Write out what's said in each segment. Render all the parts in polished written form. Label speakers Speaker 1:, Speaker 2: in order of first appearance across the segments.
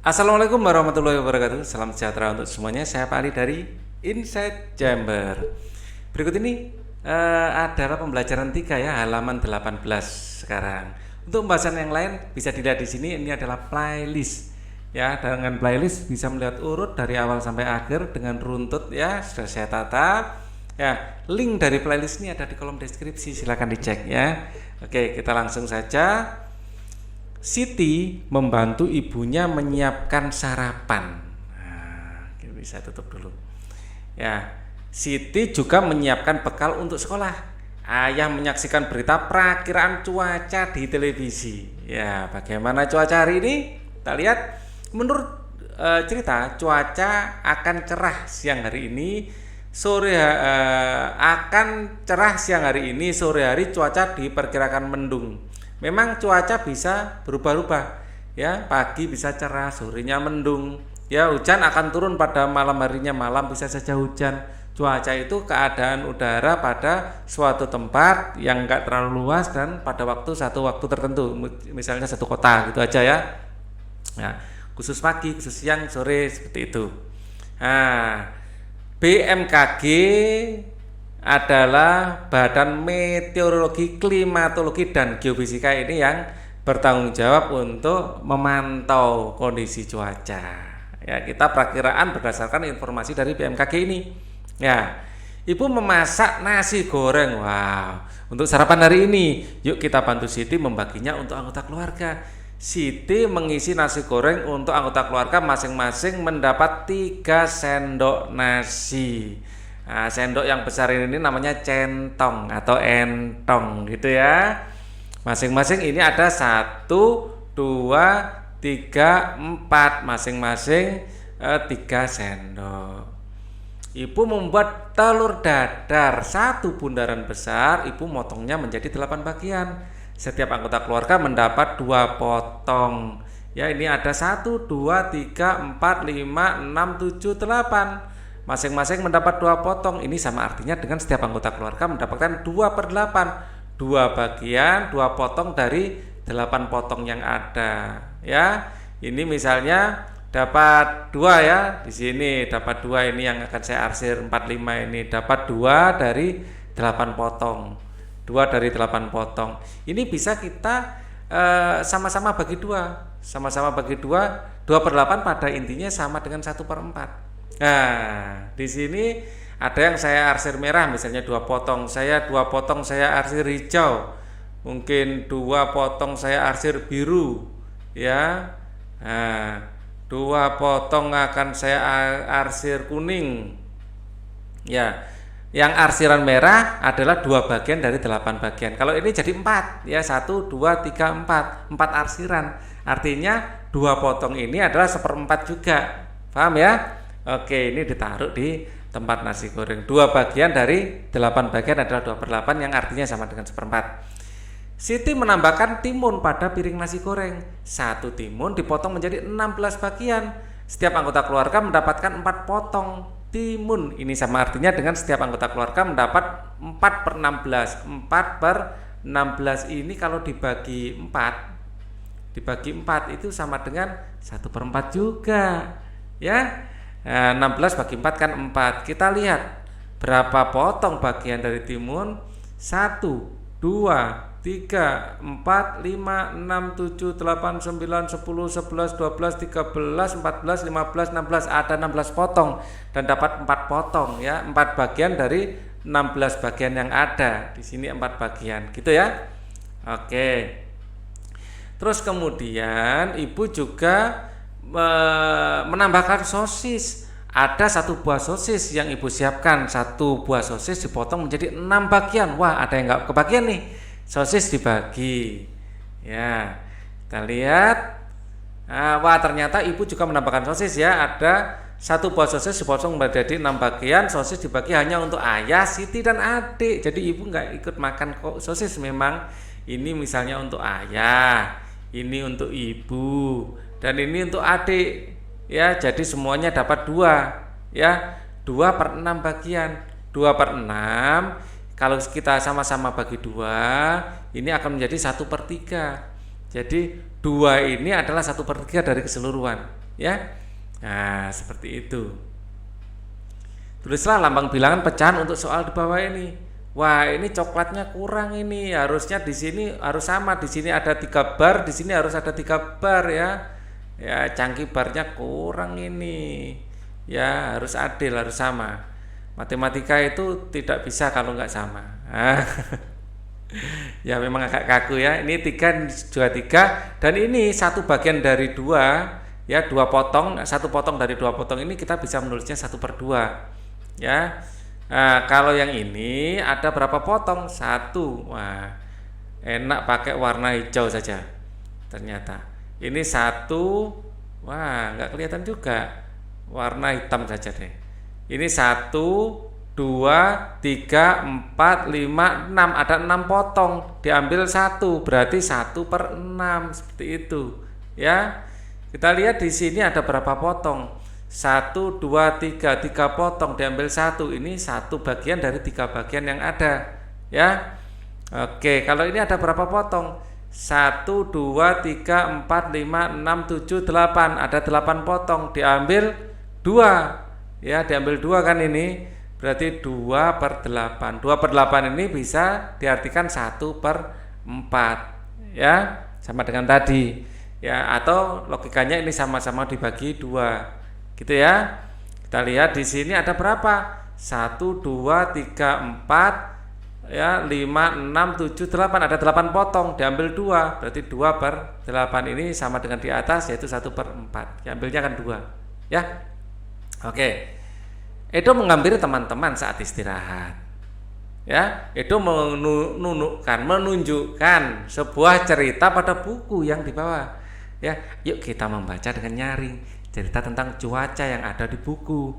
Speaker 1: Assalamualaikum warahmatullahi wabarakatuh. Salam sejahtera untuk semuanya. Saya Pak Ali dari Inside Jember. Berikut ini adalah pembelajaran 3 ya, halaman 18 sekarang. Untuk pembahasan yang lain bisa dilihat di sini. Ini adalah playlist. Ya, dengan playlist bisa melihat urut dari awal sampai akhir dengan runtut ya, sudah saya tata. Ya, link dari playlist ini ada di kolom deskripsi, silahkan dicek ya. Oke, kita langsung saja. Siti membantu ibunya menyiapkan sarapan. Nah, bisa tutup dulu. Ya, Siti juga menyiapkan bekal untuk sekolah. Ayah menyaksikan berita perakiraan cuaca di televisi. Ya, bagaimana cuaca hari ini? Kita lihat. Menurut cerita, cuaca akan cerah siang hari ini. Akan cerah siang hari ini. Sore hari cuaca diperkirakan mendung. Memang cuaca bisa berubah-ubah ya, pagi bisa cerah, sorenya mendung ya, hujan akan turun pada malam harinya, malam bisa saja hujan. Cuaca itu keadaan udara pada suatu tempat yang enggak terlalu luas dan pada satu waktu tertentu, misalnya satu kota gitu aja ya. Nah, khusus pagi, khusus siang, sore seperti itu. Nah, BMKG adalah Badan Meteorologi, Klimatologi, dan Geofisika ini yang bertanggung jawab untuk memantau kondisi cuaca. Ya, kita perakiraan berdasarkan informasi dari BMKG ini. Ya, Ibu memasak nasi goreng. Wow, untuk sarapan hari ini. Yuk kita bantu Siti membaginya untuk anggota keluarga. Siti mengisi nasi goreng untuk anggota keluarga masing-masing mendapat 3 sendok nasi. Nah, sendok yang besar ini namanya centong atau entong gitu ya. Masing-masing ini ada 1, 2, 3, 4, masing-masing 3 sendok. Ibu membuat telur dadar 1 bundaran besar. Ibu motongnya menjadi 8 bagian. Setiap anggota keluarga mendapat 2 potong. Ya, ini ada 1, 2, 3, 4, 5, 6, 7, 8. Masing-masing mendapat 2 potong. Ini sama artinya dengan setiap anggota keluarga mendapatkan 2/8. 2 bagian, 2 potong dari 8 potong yang ada. Ya, ini misalnya dapat 2 ya. Di sini dapat 2, ini yang akan saya arsir 45 ini dapat 2 dari 8 potong. 2 dari 8 potong. Ini bisa kita sama-sama bagi 2. Sama-sama bagi 2, 2/8 pada intinya sama dengan 1/4. Nah, di sini ada yang saya arsir merah, misalnya 2 potong. 2 potong saya arsir hijau. Mungkin 2 potong saya arsir biru, ya. Nah, 2 potong akan saya arsir kuning. Ya. Yang arsiran merah adalah 2 bagian dari 8 bagian. Kalau ini jadi 4, ya, 1, 2, 3, 4. 4 arsiran. Artinya 2 potong ini adalah 1/4 juga. Paham ya? Oke, ini ditaruh di tempat nasi goreng. 2 bagian dari 8 bagian adalah 2/8 yang artinya sama dengan 1/4. Siti menambahkan timun pada piring nasi goreng. 1 timun dipotong menjadi 16 bagian. Setiap anggota keluarga mendapatkan 4 potong timun. Ini sama artinya dengan setiap anggota keluarga mendapat 4/16. 4/16 ini kalau dibagi 4 itu sama dengan 1/4 juga. Ya. 16 bagi 4 kan 4. Kita lihat berapa potong bagian dari timun. 1, 2, 3, 4, 5, 6, 7, 8, 9, 10, 11, 12, 13, 14, 15, 16. Ada 16 potong dan dapat 4 potong ya. 4 bagian dari 16 bagian yang ada. Di sini 4 bagian gitu ya. Oke. Terus kemudian ibu juga menambahkan sosis. Ada 1 buah sosis yang ibu siapkan. 1 buah sosis dipotong menjadi 6 bagian. Wah, ada yang nggak kebagian nih. Sosis dibagi. Ya, kita lihat. Wah, ternyata ibu juga menambahkan sosis ya. Ada 1 buah sosis dipotong menjadi 6 bagian. Sosis dibagi hanya untuk ayah, Siti, dan adik. Jadi ibu nggak ikut makan kok sosis. Memang ini misalnya untuk ayah, ini untuk ibu, dan ini untuk adik ya. Jadi semuanya dapat 2 ya. 2/6 bagian. 2/6 kalau kita sama-sama bagi 2, ini akan menjadi 1/3. Jadi 2 ini adalah 1/3 dari keseluruhan. ya. Nah, seperti itu. Tulislah lambang bilangan pecahan untuk soal di bawah ini. Wah, ini coklatnya kurang ini. Harusnya di sini harus sama. Di sini ada 3 bar, di sini harus ada 3 bar ya. Ya, cangkih barnya kurang ini. Ya, harus adil, harus sama. Matematika itu tidak bisa kalau nggak sama. Ya memang agak kaku ya. Ini 3 2 3 dan ini satu bagian dari 2 ya, 2 potong, satu potong dari 2 potong ini kita bisa menulisnya 1/2 ya. Nah, kalau yang ini ada berapa potong? 1. Wah, enak pakai warna hijau saja. Ternyata ini 1. Wah, nggak kelihatan juga. Warna hitam saja deh. Ini 1 2 3 4 5 6, ada 6 potong, diambil 1, berarti 1/6 seperti itu ya. Kita lihat di sini ada berapa potong, 1 2 3 potong, diambil 1, ini 1 bagian dari 3 bagian yang ada ya. Oke, kalau ini ada berapa potong, 1 2 3 4 5 6 7 8, ada 8 potong, diambil 2 ya, diambil 2 kan ini. Berarti 2/8. 2/8 ini bisa diartikan 1/4 ya, sama dengan tadi ya, atau logikanya ini sama-sama dibagi 2 gitu ya. Kita lihat di sini ada berapa, 1 2 3 4 ya, 5 6 7 8, ada 8 potong, diambil 2, berarti 2/8 ini sama dengan di atas, yaitu 1/4. Diambilnya kan 2 ya. Oke. Edo menghampiri teman-teman saat istirahat. Ya, Edo menunjukkan sebuah cerita pada buku yang dibawa. Ya, yuk kita membaca dengan nyaring cerita tentang cuaca yang ada di buku.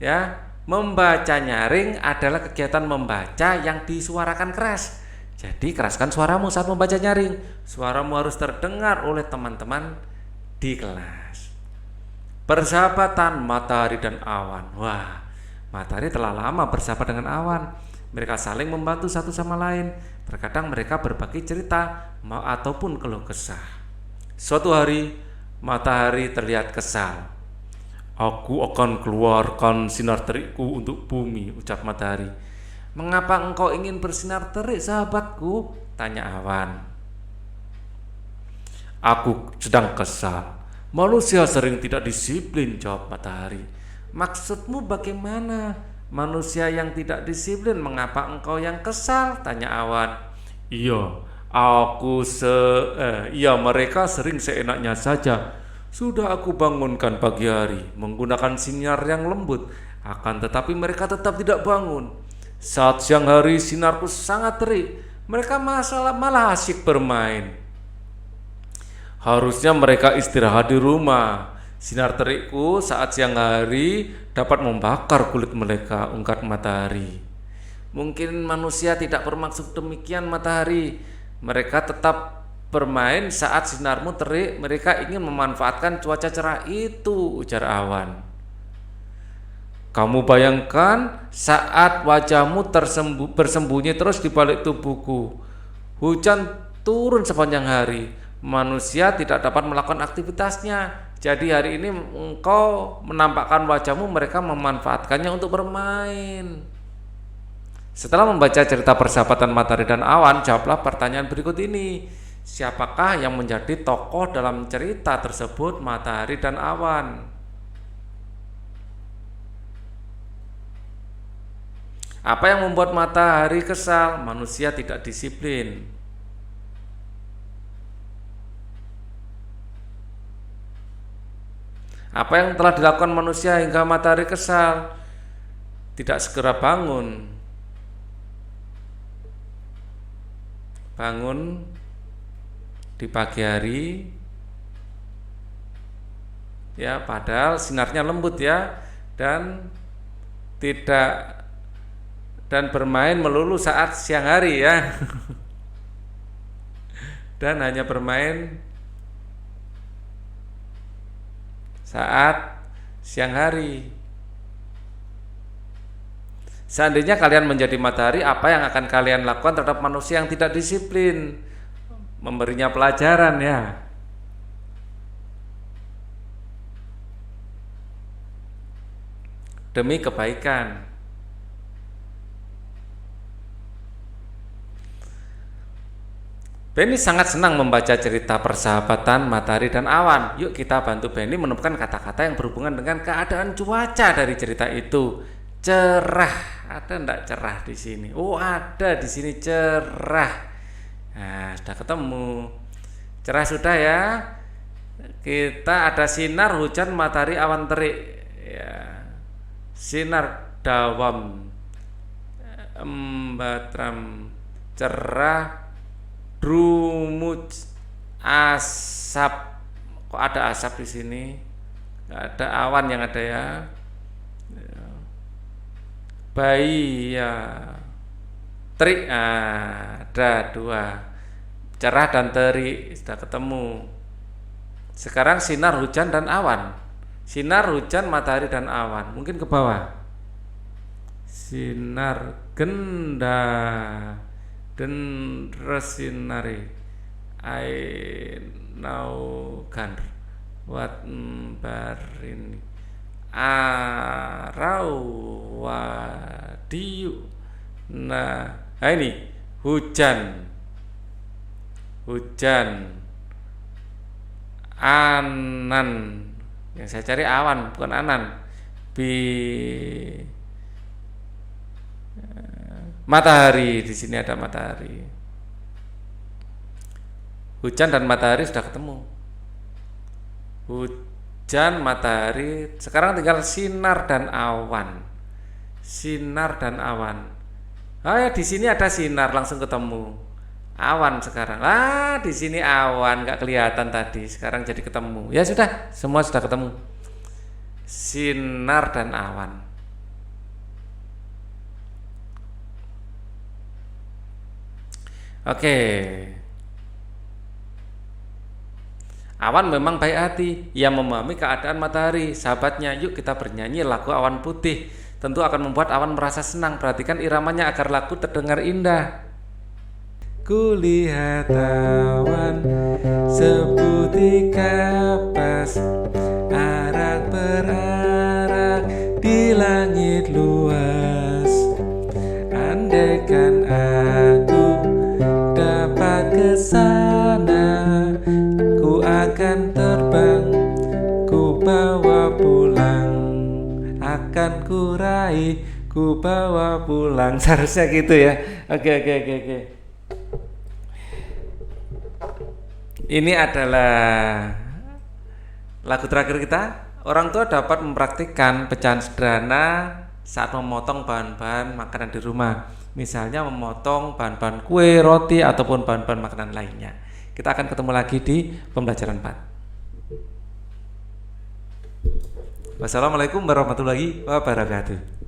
Speaker 1: Ya, membaca nyaring adalah kegiatan membaca yang disuarakan keras. Jadi keraskan suaramu saat membaca nyaring. Suaramu harus terdengar oleh teman-teman di kelas. Persahabatan matahari dan awan. Wah, matahari telah lama bersahabat dengan awan. Mereka saling membantu satu sama lain. Terkadang mereka berbagi cerita ataupun keluh kesah. Suatu hari, matahari terlihat kesal. Aku akan keluarkan sinar terikku untuk bumi, ucap matahari. Mengapa engkau ingin bersinar terik, sahabatku? Tanya awan. Aku sedang kesal. Manusia sering tidak disiplin, jawab matahari. Maksudmu bagaimana? Manusia yang tidak disiplin, mengapa engkau yang kesal? Tanya awan. Iya, mereka sering seenaknya saja. Sudah aku bangunkan pagi hari menggunakan sinar yang lembut, akan tetapi mereka tetap tidak bangun. Saat siang hari sinarku sangat terik, mereka malah asyik bermain. Harusnya mereka istirahat di rumah. Sinar terikku saat siang hari dapat membakar kulit mereka, ungkap matahari. Mungkin manusia tidak bermaksud demikian, matahari. Mereka tetap bermain saat sinarmu terik. Mereka ingin memanfaatkan cuaca cerah itu, ujar awan. Kamu bayangkan saat wajahmu bersembunyi terus di balik tubuhku. Hujan turun sepanjang hari. Manusia tidak dapat melakukan aktivitasnya. Jadi hari ini engkau menampakkan wajahmu, mereka memanfaatkannya untuk bermain. Setelah membaca cerita persahabatan matahari dan awan, jawablah pertanyaan berikut ini. Siapakah yang menjadi tokoh dalam cerita tersebut, matahari dan awan? Apa yang membuat matahari kesal? Manusia tidak disiplin. Apa yang telah dilakukan manusia hingga matahari kesal? Tidak segera bangun. Bangun di pagi hari ya, padahal sinarnya lembut ya, dan bermain melulu saat siang hari ya. Dan hanya bermain saat siang hari. Seandainya kalian menjadi matahari, apa yang akan kalian lakukan terhadap manusia yang tidak disiplin? Memberinya pelajaran ya. demi kebaikan. Benny sangat senang membaca cerita persahabatan matahari dan awan. Yuk kita bantu Benny menemukan kata-kata yang berhubungan dengan keadaan cuaca dari cerita itu. Cerah, ada enggak cerah di sini? Oh, ada di sini cerah. Nah, sudah ketemu. Cerah sudah ya. Kita ada sinar, hujan, matahari, awan terik. Ya. Sinar dawam, embatram, cerah, drumuj, asap. Kok ada asap di sini? Nggak ada awan yang ada ya. Bayi ya. Terik, ada dua. Cerah dan terik sudah ketemu. Sekarang sinar, hujan, dan awan. Sinar, hujan, matahari, dan awan. Mungkin ke bawah. Sinar genda den resinari ainaugan wat barin arau wadiu. Nah ini hujan, anan, yang saya cari awan bukan anan. Matahari, di sini ada matahari. Hujan dan matahari sudah ketemu. Hujan, matahari, sekarang tinggal sinar dan awan. Sinar dan awan. Oh ya, di sini ada sinar, langsung ketemu. Awan sekarang. Di sini awan nggak kelihatan tadi, sekarang jadi ketemu. Ya sudah, semua sudah ketemu. Sinar dan awan. Oke. Awan memang baik hati, ia memahami keadaan matahari. Sahabatnya, yuk kita bernyanyi lagu Awan Putih. Tentu akan membuat awan merasa senang. Perhatikan iramanya agar lagu terdengar indah. Kulihat awan seputih kapas, arak berarak di langit luas. Andaikan aku dapat ke sana, ku akan terbang, ku bawa pulang, akan ku raih, ku bawa pulang. Seharusnya gitu ya. Oke. Ini adalah lagu terakhir kita. Orang tua dapat mempraktikkan pecahan sederhana saat memotong bahan-bahan makanan di rumah. Misalnya memotong bahan-bahan kue, roti, ataupun bahan-bahan makanan lainnya. Kita akan ketemu lagi di pembelajaran 4. Wassalamualaikum warahmatullahi wabarakatuh.